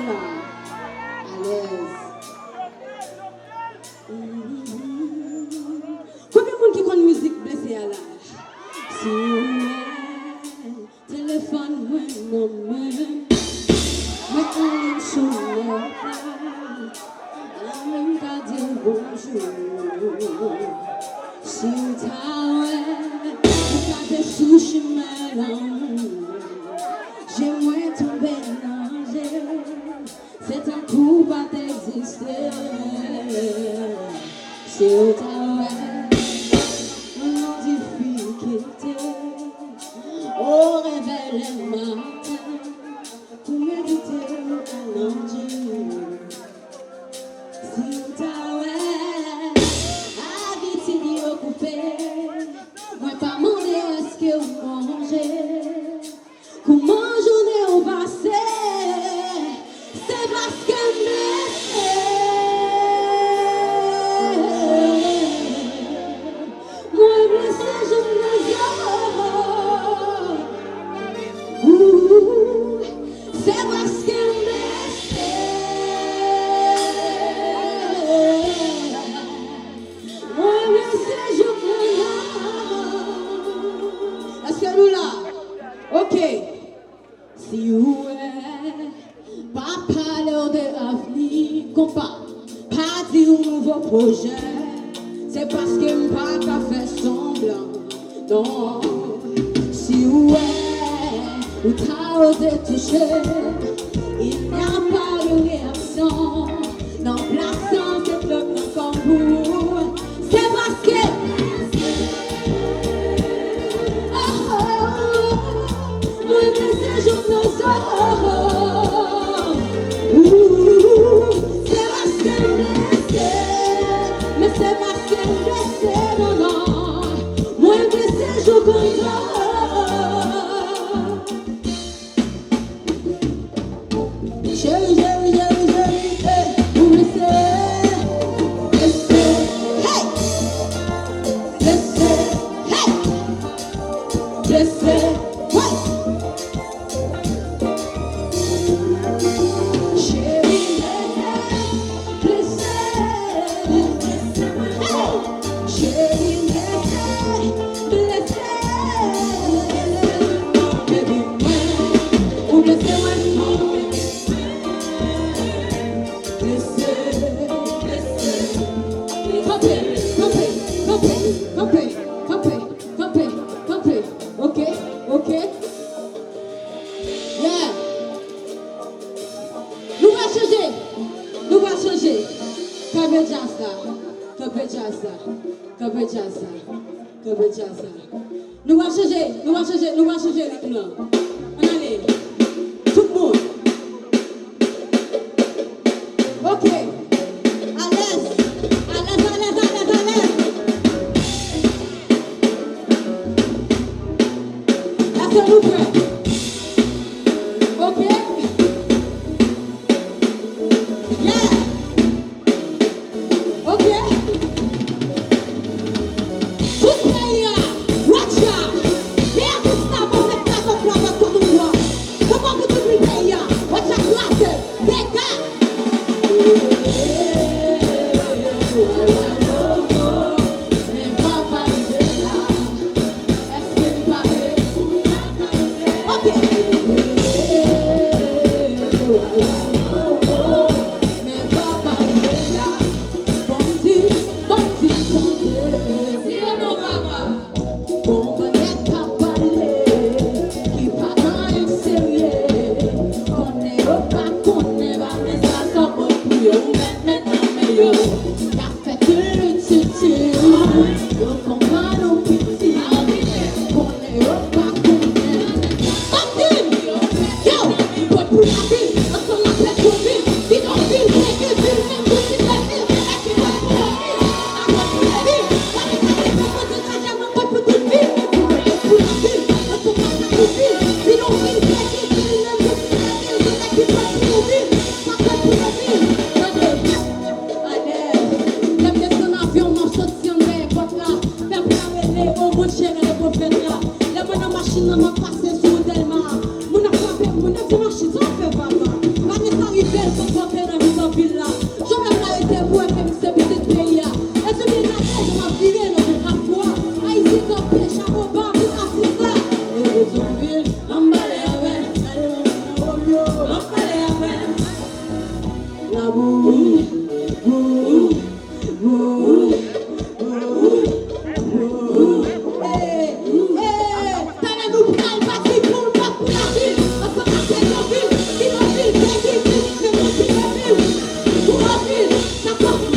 là. À l'aise. Combien de monde qui connaît musique blessée à l'âge? Si on téléphone, moi-même. Mais quand sur le même qu'à dire bonjour. Si t'as des sushis mélangés, j'ai moins tombé nager. C'est un coup pas d'exister. Si t'as mon difficulté, au réveil le matin, pour méditer à l'enjeu. Si t'as habitué occupé, moi pas demander est-ce que vous mangez. Comment journée au passé, c'est parce que moi blessé je me c'est parce que moi blessé je me est-ce que nous là? Ok. Si vous pas parler de l'avenir, compas, pas dire un nouveau projet, c'est parce que je pas qu'à faire semblant. Non, si vous t'as osé toucher, il n'y a pas de réaction. Non, plaçant cette bloc comme vous, c'est parce que c'est parce que mais c'est parce que blessé, non, non. Moi blessé, je comprends. Chérie, chérie, chérie, chérie, hey, vous blessé, blessé, hey, blessé, hey, blessé, hey. Nous allons changer le rythme. On allait. Tout le monde. Ok. À l'aise. À l'aise, à l'aise, à l'aise, à l'aise. Là, c'est nous prêts. Ok. Yeah. Ok. Machine, on m'a passé sous Delma. Mon a frappé, mon a dit machine, ça fait pas. Vanessa arrive. chameau, pas de Afrique. Et son ville, l'emballé avec. L'emballé avec. L'amour. Come on.